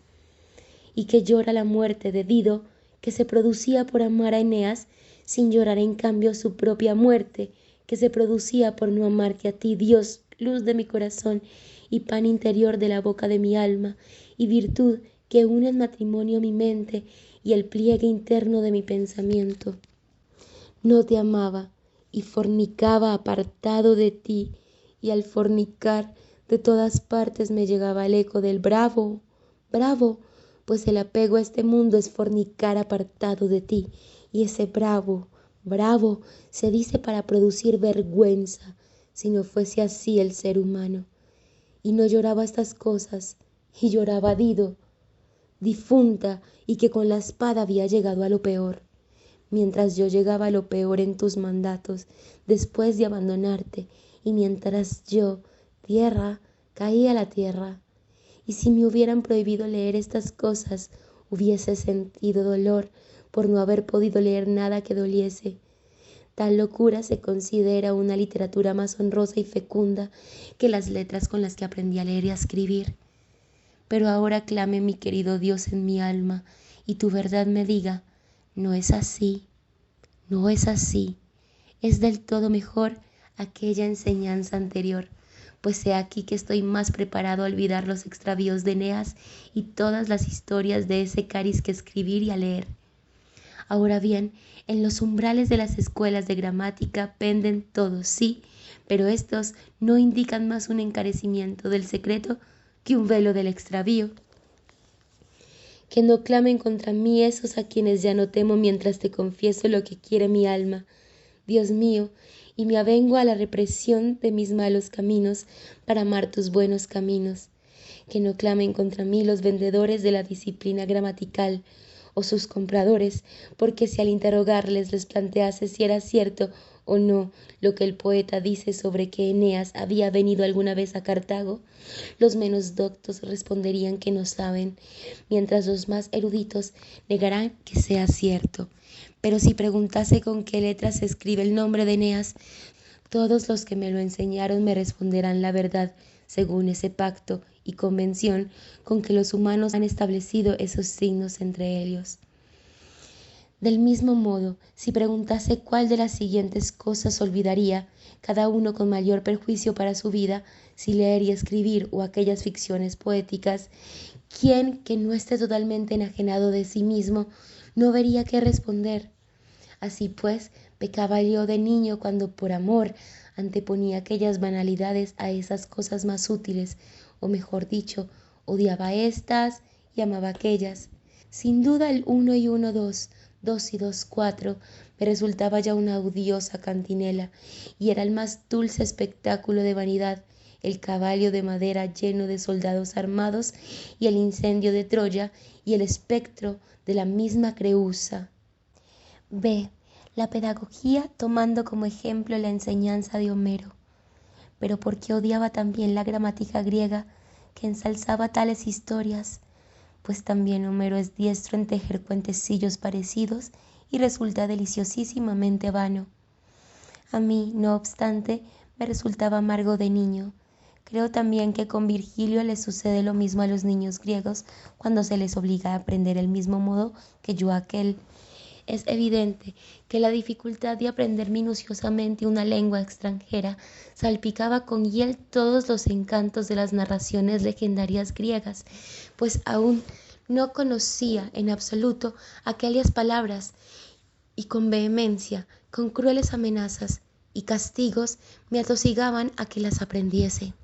y que llora la muerte de Dido, que se producía por amar a Eneas, sin llorar en cambio su propia muerte, que se producía por no amarte a ti, Dios, luz de mi corazón y pan interior de la boca de mi alma, y virtud que une en matrimonio mi mente y el pliegue interno de mi pensamiento? No te amaba y fornicaba apartado de ti, y al fornicar de todas partes me llegaba el eco del bravo, bravo, pues el apego a este mundo es fornicar apartado de ti, y ese bravo, bravo se dice para producir vergüenza, si no fuese así el ser humano. Y no lloraba estas cosas, y lloraba Dido, difunta, y que con la espada había llegado a lo peor, mientras yo llegaba a lo peor en tus mandatos, después de abandonarte, y mientras yo, tierra, caía a la tierra. Y si me hubieran prohibido leer estas cosas, hubiese sentido dolor por no haber podido leer nada que doliese. Tal locura se considera una literatura más honrosa y fecunda que las letras con las que aprendí a leer y a escribir. Pero ahora clame mi querido Dios en mi alma, y tu verdad me diga, no es así, no es así, es del todo mejor aquella enseñanza anterior, pues he aquí que estoy más preparado a olvidar los extravíos de Eneas y todas las historias de ese cariz que escribir y a leer. Ahora bien, en los umbrales de las escuelas de gramática penden todos, sí, pero estos no indican más un encarecimiento del secreto que un velo del extravío. Que no clamen contra mí esos a quienes ya no temo mientras te confieso lo que quiere mi alma, Dios mío, y me avengo a la represión de mis malos caminos para amar tus buenos caminos. Que no clamen contra mí los vendedores de la disciplina gramatical o sus compradores, porque si al interrogarles les plantease si era cierto o no lo que el poeta dice sobre que Eneas había venido alguna vez a Cartago, los menos doctos responderían que no saben, mientras los más eruditos negarán que sea cierto. Pero si preguntase con qué letras se escribe el nombre de Eneas, todos los que me lo enseñaron me responderán la verdad, según ese pacto y convención con que los humanos han establecido esos signos entre ellos. Del mismo modo, si preguntase cuál de las siguientes cosas olvidaría, cada uno con mayor perjuicio para su vida, si leer y escribir o aquellas ficciones poéticas, ¿quién que no esté totalmente enajenado de sí mismo no vería qué responder? Así pues, pecaba yo de niño cuando por amor anteponía aquellas banalidades a esas cosas más útiles, o mejor dicho, odiaba estas y amaba aquellas. Sin duda el 1 y 1 2, 2 y 2 4 me resultaba ya una odiosa cantinela, y era el más dulce espectáculo de vanidad el caballo de madera lleno de soldados armados y el incendio de Troya y el espectro de la misma Creusa. B. La pedagogía tomando como ejemplo la enseñanza de Homero. Pero ¿por qué odiaba también la gramática griega que ensalzaba tales historias? Pues también Homero es diestro en tejer cuentecillos parecidos y resulta deliciosísimamente vano. A mí, no obstante, me resultaba amargo de niño. Creo también que con Virgilio le sucede lo mismo a los niños griegos cuando se les obliga a aprender el mismo modo que yo aquel. Es evidente que la dificultad de aprender minuciosamente una lengua extranjera salpicaba con hiel todos los encantos de las narraciones legendarias griegas, pues aún no conocía en absoluto aquellas palabras y con vehemencia, con crueles amenazas y castigos me atosigaban a que las aprendiese.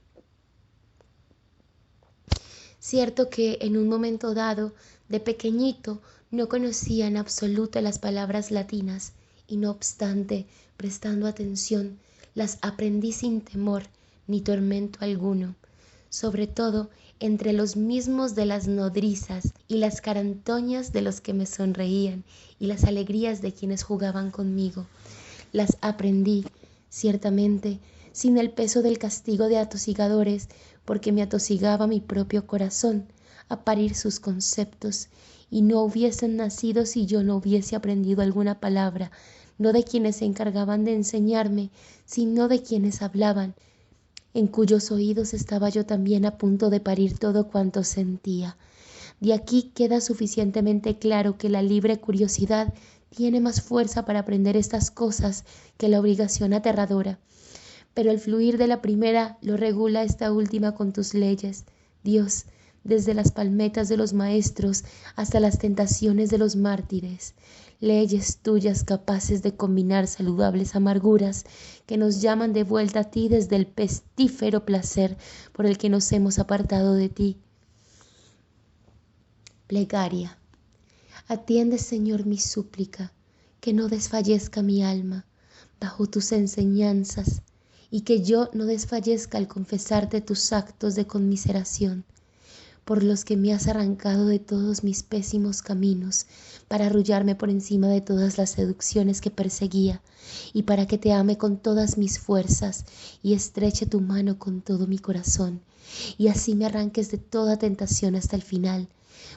Cierto que en un momento dado, de pequeñito, no conocía en absoluto las palabras latinas y no obstante, prestando atención, las aprendí sin temor ni tormento alguno, sobre todo entre los mismos de las nodrizas y las carantoñas de los que me sonreían y las alegrías de quienes jugaban conmigo. Las aprendí, ciertamente, sin el peso del castigo de atosigadores, porque me atosigaba mi propio corazón a parir sus conceptos, y no hubiesen nacido si yo no hubiese aprendido alguna palabra, no de quienes se encargaban de enseñarme, sino de quienes hablaban, en cuyos oídos estaba yo también a punto de parir todo cuanto sentía. De aquí queda suficientemente claro que la libre curiosidad tiene más fuerza para aprender estas cosas que la obligación aterradora. Pero el fluir de la primera lo regula esta última con tus leyes, Dios, desde las palmetas de los maestros hasta las tentaciones de los mártires, leyes tuyas capaces de combinar saludables amarguras que nos llaman de vuelta a ti desde el pestífero placer por el que nos hemos apartado de ti. Plegaria. Atiende, Señor, mi súplica, que no desfallezca mi alma bajo tus enseñanzas y que yo no desfallezca al confesarte tus actos de conmiseración, por los que me has arrancado de todos mis pésimos caminos, para arrullarme por encima de todas las seducciones que perseguía, y para que te ame con todas mis fuerzas y estreche tu mano con todo mi corazón, y así me arranques de toda tentación hasta el final.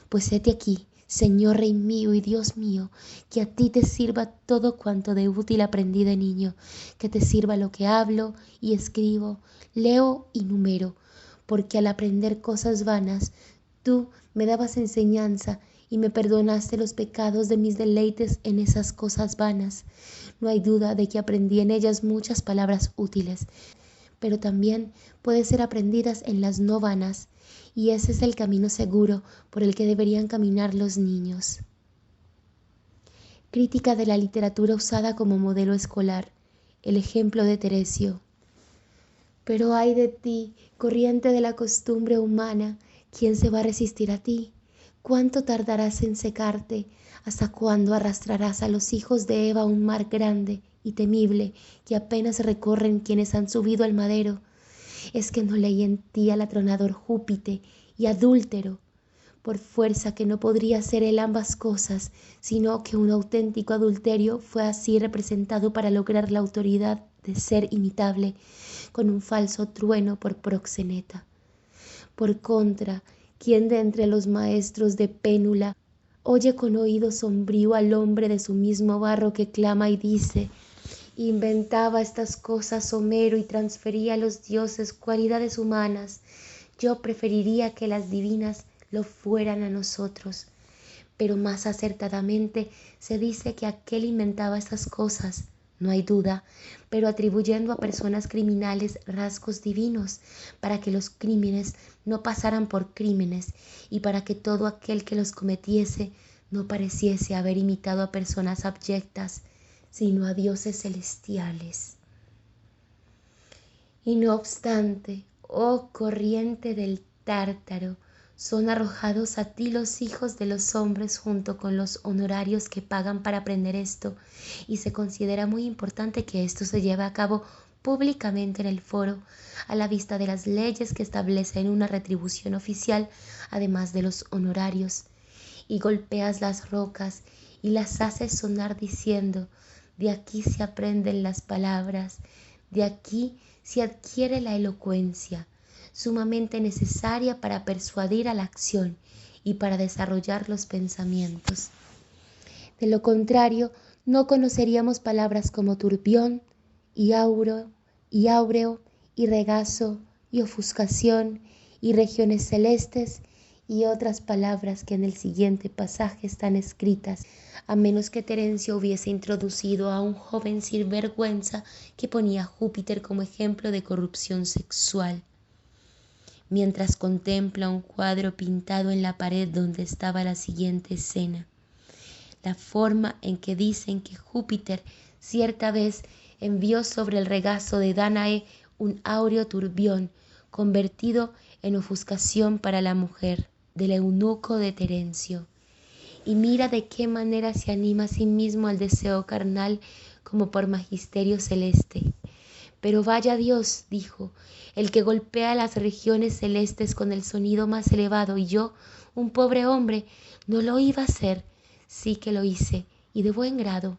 Pues hete aquí, Señor Rey mío y Dios mío, que a ti te sirva todo cuanto de útil aprendí de niño, que te sirva lo que hablo y escribo, leo y numero, porque al aprender cosas vanas, tú me dabas enseñanza y me perdonaste los pecados de mis deleites en esas cosas vanas. No hay duda de que aprendí en ellas muchas palabras útiles, pero también pueden ser aprendidas en las no vanas, y ese es el camino seguro por el que deberían caminar los niños. Crítica de la literatura usada como modelo escolar. El ejemplo de Teresio. Pero ay de ti, corriente de la costumbre humana, ¿quién se va a resistir a ti? ¿Cuánto tardarás en secarte? ¿Hasta cuándo arrastrarás a los hijos de Eva a un mar grande y temible que apenas recorren quienes han subido al madero? Es que no leí en ti al atronador Júpiter y adúltero, por fuerza que no podría ser él ambas cosas, sino que un auténtico adulterio fue así representado para lograr la autoridad de ser imitable, con un falso trueno por proxeneta. Por contra, ¿quién de entre los maestros de pénula oye con oído sombrío al hombre de su mismo barro que clama y dice: inventaba estas cosas Homero y transfería a los dioses cualidades humanas? Yo preferiría que las divinas lo fueran a nosotros. pero más acertadamente se dice que aquel inventaba esas cosas, no hay duda, pero atribuyendo a personas criminales rasgos divinos, para que los crímenes no pasaran por crímenes y para que todo aquel que los cometiese no pareciese haber imitado a personas abyectas, sino a dioses celestiales. Y no obstante, oh corriente del Tártaro, son arrojados a ti los hijos de los hombres junto con los honorarios que pagan para aprender esto, y se considera muy importante que esto se lleve a cabo públicamente en el foro, a la vista de las leyes que establecen una retribución oficial, además de los honorarios, y golpeas las rocas y las haces sonar diciendo: de aquí se aprenden las palabras, de aquí se adquiere la elocuencia, sumamente necesaria para persuadir a la acción y para desarrollar los pensamientos. De lo contrario, no conoceríamos palabras como turbión y áureo y regazo y ofuscación y regiones celestes y otras palabras que en el siguiente pasaje están escritas, a menos que Terencio hubiese introducido a un joven sinvergüenza que ponía a Júpiter como ejemplo de corrupción sexual, mientras contempla un cuadro pintado en la pared donde estaba la siguiente escena. La forma en que dicen que Júpiter cierta vez envió sobre el regazo de Dánae un áureo turbión convertido en ofuscación para la mujer del eunuco de Terencio. Y mira de qué manera se anima a sí mismo al deseo carnal como por magisterio celeste. Pero vaya Dios, dijo, el que golpea las regiones celestes con el sonido más elevado, y yo, un pobre hombre, no lo iba a hacer. Sí que lo hice, y de buen grado.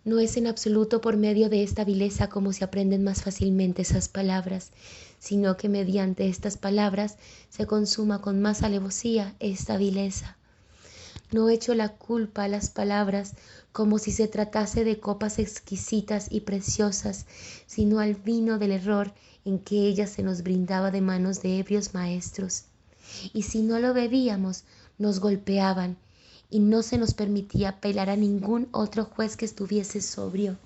No es en absoluto por medio de esta vileza como se aprenden más fácilmente esas palabras, sino que mediante estas palabras se consuma con más alevosía esta vileza. No echo la culpa a las palabras como si se tratase de copas exquisitas y preciosas, sino al vino del error en que ella se nos brindaba de manos de ebrios maestros. Y si no lo bebíamos, nos golpeaban, y no se nos permitía apelar a ningún otro juez que estuviese sobrio.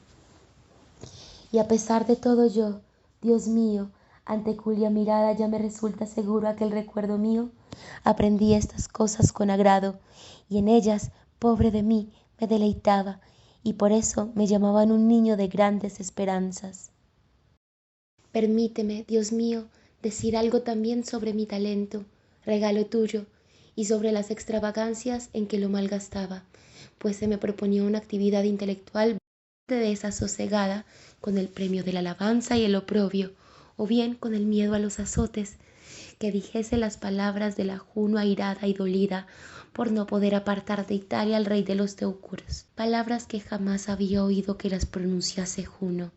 Y a pesar de todo yo, Dios mío, ante cuya mirada ya me resulta seguro aquel recuerdo mío, aprendí estas cosas con agrado, y en ellas, pobre de mí, me deleitaba, y por eso me llamaban un niño de grandes esperanzas. Permíteme, Dios mío, decir algo también sobre mi talento, regalo tuyo, y sobre las extravagancias en que lo malgastaba, pues se me proponía una actividad intelectual desasosegada con el premio de la alabanza y el oprobio, o bien con el miedo a los azotes, que dijese las palabras de la Juno airada y dolida por no poder apartar de Italia al rey de los teucros, palabras que jamás había oído que las pronunciase Juno.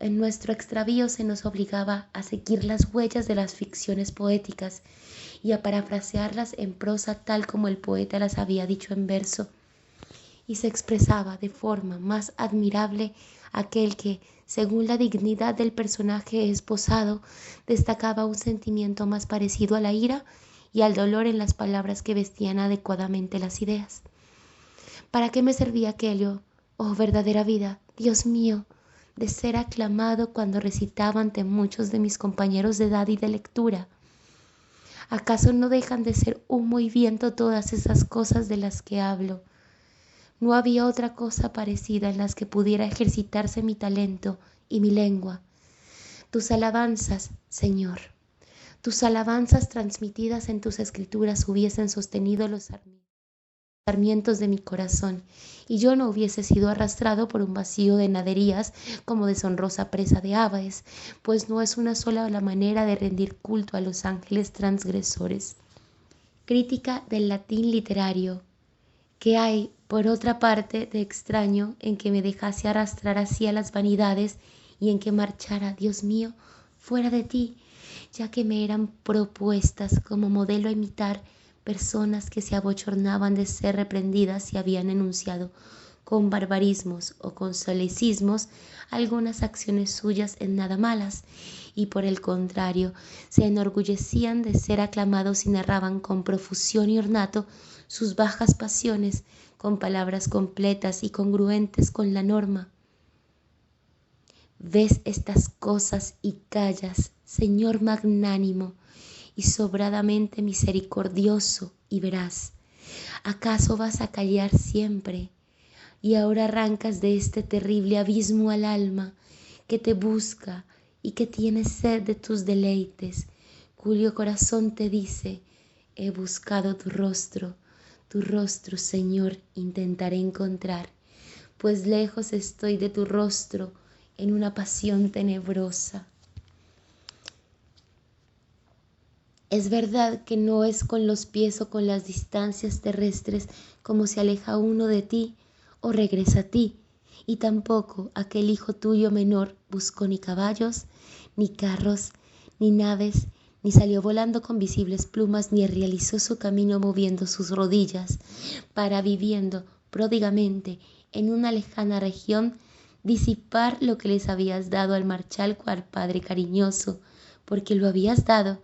En nuestro extravío se nos obligaba a seguir las huellas de las ficciones poéticas y a parafrasearlas en prosa tal como el poeta las había dicho en verso, y se expresaba de forma más admirable aquel que, según la dignidad del personaje esposado, destacaba un sentimiento más parecido a la ira y al dolor en las palabras que vestían adecuadamente las ideas. ¿Para qué me servía aquello, oh verdadera vida, Dios mío, de ser aclamado cuando recitaba ante muchos de mis compañeros de edad y de lectura? ¿Acaso no dejan de ser humo y viento todas esas cosas de las que hablo? No había otra cosa parecida en las que pudiera ejercitarse mi talento y mi lengua. Tus alabanzas, Señor, tus alabanzas transmitidas en tus escrituras hubiesen sostenido los sarmientos de mi corazón, y yo no hubiese sido arrastrado por un vacío de naderías como deshonrosa presa de aves, pues no es una sola la manera de rendir culto a los ángeles transgresores. Crítica del latín literario. ¿Qué hay, por otra parte, de extraño en que me dejase arrastrar así a las vanidades y en que marchara, Dios mío, fuera de ti, ya que me eran propuestas como modelo a imitar personas que se abochornaban de ser reprendidas y habían enunciado con barbarismos o con solecismos algunas acciones suyas en nada malas, y por el contrario se enorgullecían de ser aclamados y narraban con profusión y ornato sus bajas pasiones con palabras completas y congruentes con la norma. Ves estas cosas y callas, Señor magnánimo y sobradamente misericordioso, y verás. ¿Acaso vas a callar siempre? Y ahora arrancas de este terrible abismo al alma que te busca y que tiene sed de tus deleites, cuyo corazón te dice: he buscado tu rostro, Señor, intentaré encontrar, pues lejos estoy de tu rostro en una pasión tenebrosa. Es verdad que no es con los pies o con las distancias terrestres como se aleja uno de ti o regresa a ti, y tampoco aquel hijo tuyo menor buscó ni caballos, ni carros, ni naves, ni salió volando con visibles plumas, ni realizó su camino moviendo sus rodillas, para viviendo pródigamente en una lejana región, disipar lo que les habías dado al marchar cual padre cariñoso, porque lo habías dado,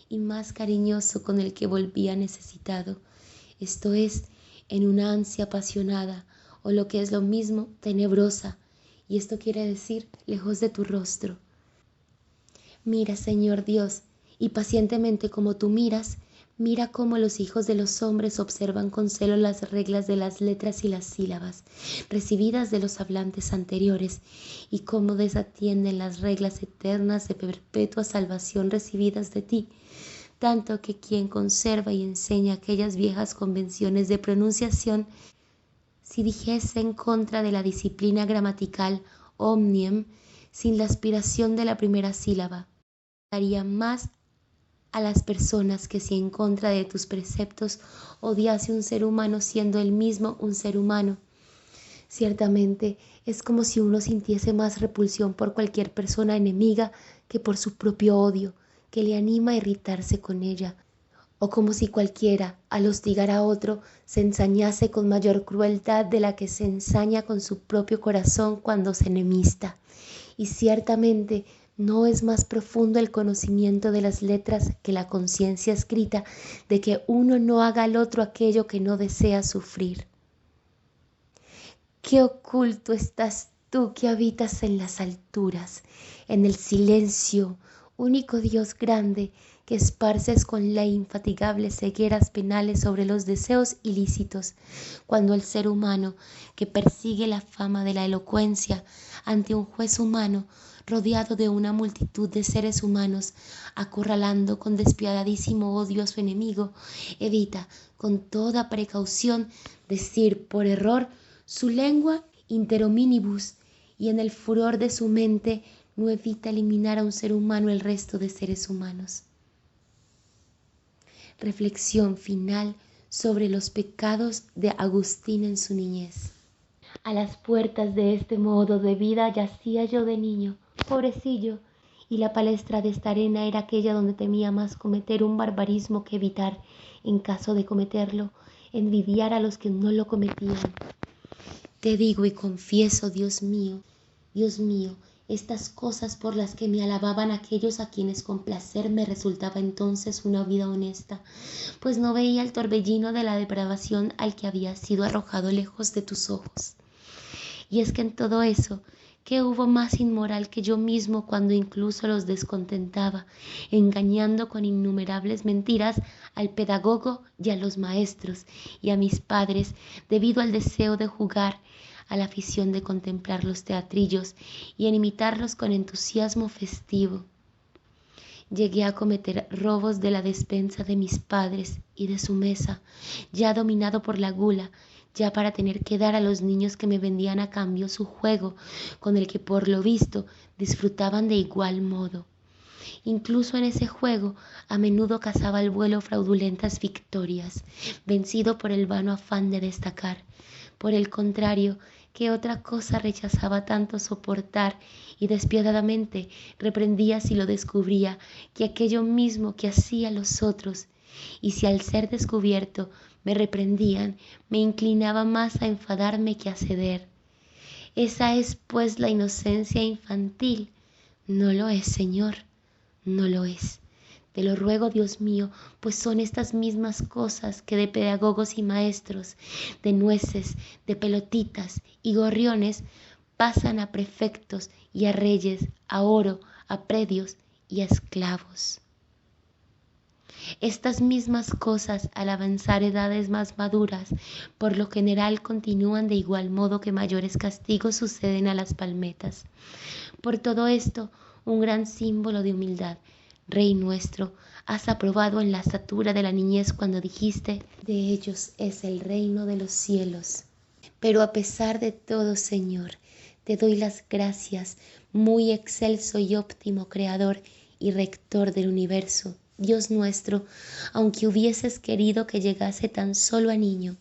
y más cariñoso con el que volvía necesitado, esto es, en una ansia apasionada, o lo que es lo mismo, tenebrosa, y esto quiere decir lejos de tu rostro. Mira, Señor Dios, y pacientemente como tú miras, mira cómo los hijos de los hombres observan con celo las reglas de las letras y las sílabas recibidas de los hablantes anteriores, y cómo desatienden las reglas eternas de perpetua salvación recibidas de ti, tanto que quien conserva y enseña aquellas viejas convenciones de pronunciación, si dijese en contra de la disciplina gramatical omnium, sin la aspiración de la primera sílaba, daría más a las personas que si en contra de tus preceptos odiase un ser humano siendo él mismo un ser humano. Ciertamente es como si uno sintiese más repulsión por cualquier persona enemiga que por su propio odio, que le anima a irritarse con ella, o como si cualquiera, al hostigar a otro, se ensañase con mayor crueldad de la que se ensaña con su propio corazón cuando se enemista. Y ciertamente no es más profundo el conocimiento de las letras que la conciencia escrita de que uno no haga al otro aquello que no desea sufrir. Qué oculto estás tú que habitas en las alturas, en el silencio, único Dios grande, que esparces con la infatigable cegueras penales sobre los deseos ilícitos, cuando el ser humano, que persigue la fama de la elocuencia ante un juez humano, rodeado de una multitud de seres humanos, acorralando con despiadadísimo odio a su enemigo, evita con toda precaución decir por error su lengua inter hominibus, y en el furor de su mente no evita eliminar a un ser humano el resto de seres humanos. Reflexión final sobre los pecados de Agustín en su niñez. A las puertas de este modo de vida yacía yo de niño, pobrecillo, y la palestra de esta arena era aquella donde temía más cometer un barbarismo que evitar, en caso de cometerlo, envidiar a los que no lo cometían. Te digo y confieso, Dios mío, estas cosas por las que me alababan aquellos a quienes complacer me resultaba entonces una vida honesta, pues no veía el torbellino de la depravación al que había sido arrojado lejos de tus ojos. Y es que en todo eso, ¿qué hubo más inmoral que yo mismo cuando incluso los descontentaba, engañando con innumerables mentiras al pedagogo y a los maestros y a mis padres, debido al deseo de jugar, a la afición de contemplar los teatrillos y en imitarlos con entusiasmo festivo? Llegué a cometer robos de la despensa de mis padres y de su mesa, ya dominado por la gula, ya para tener que dar a los niños que me vendían a cambio su juego, con el que por lo visto disfrutaban de igual modo. Incluso en ese juego a menudo cazaba al vuelo fraudulentas victorias, vencido por el vano afán de destacar. Por el contrario, ¿qué otra cosa rechazaba tanto soportar y despiadadamente reprendía si lo descubría que aquello mismo que hacía los otros? Y si al ser descubierto me reprendían, me inclinaba más a enfadarme que a ceder. Esa es pues la inocencia infantil. No lo es, Señor, no lo es. Te lo ruego, Dios mío, pues son estas mismas cosas que de pedagogos y maestros, de nueces, de pelotitas y gorriones, pasan a prefectos y a reyes, a oro, a predios y a esclavos. Estas mismas cosas, al avanzar edades más maduras, por lo general continúan de igual modo que mayores castigos suceden a las palmetas. Por todo esto, un gran símbolo de humildad, Rey nuestro, has aprobado en la estatura de la niñez cuando dijiste, de ellos es el reino de los cielos. Pero a pesar de todo, Señor, te doy las gracias, muy excelso y óptimo Creador y Rector del universo, Dios nuestro, aunque hubieses querido que llegase tan solo a niño.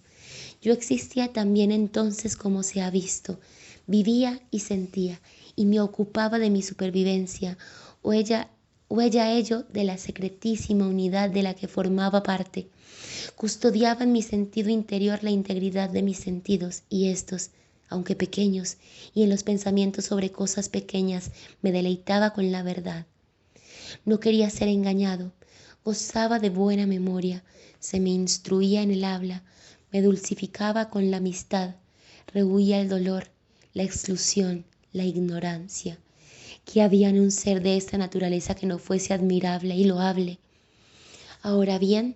Yo existía también entonces como se ha visto, vivía y sentía, y me ocupaba de mi supervivencia, o ella ello de la secretísima unidad de la que formaba parte. Custodiaba en mi sentido interior la integridad de mis sentidos, y estos, aunque pequeños, y en los pensamientos sobre cosas pequeñas, me deleitaba con la verdad. No quería ser engañado, gozaba de buena memoria, se me instruía en el habla, me dulcificaba con la amistad, rehuía el dolor, la exclusión, la ignorancia. ¿Qué había en un ser de esta naturaleza que no fuese admirable y loable? Ahora bien,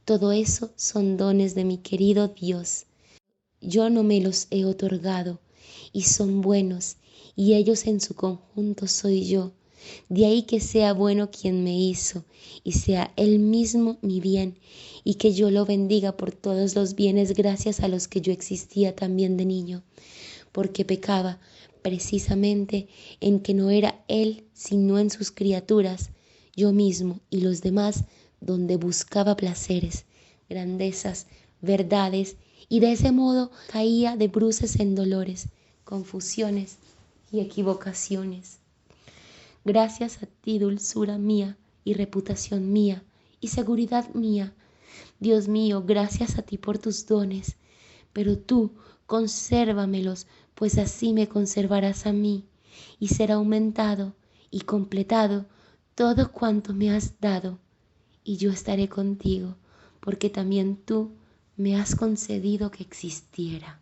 todo eso son dones de mi querido Dios. Yo no me los he otorgado, y son buenos, y ellos en su conjunto soy yo. De ahí que sea bueno quien me hizo, y sea Él mismo mi bien, y que yo lo bendiga por todos los bienes gracias a los que yo existía también de niño, porque pecaba precisamente en que no era Él sino en sus criaturas, yo mismo y los demás, donde buscaba placeres, grandezas, verdades, y de ese modo caía de bruces en dolores, confusiones y equivocaciones. Gracias a ti, dulzura mía y reputación mía y seguridad mía. Dios mío, gracias a ti por tus dones, pero tú consérvamelos, pues así me conservarás a mí, y será aumentado y completado todo cuanto me has dado, y yo estaré contigo, porque también tú me has concedido que existiera.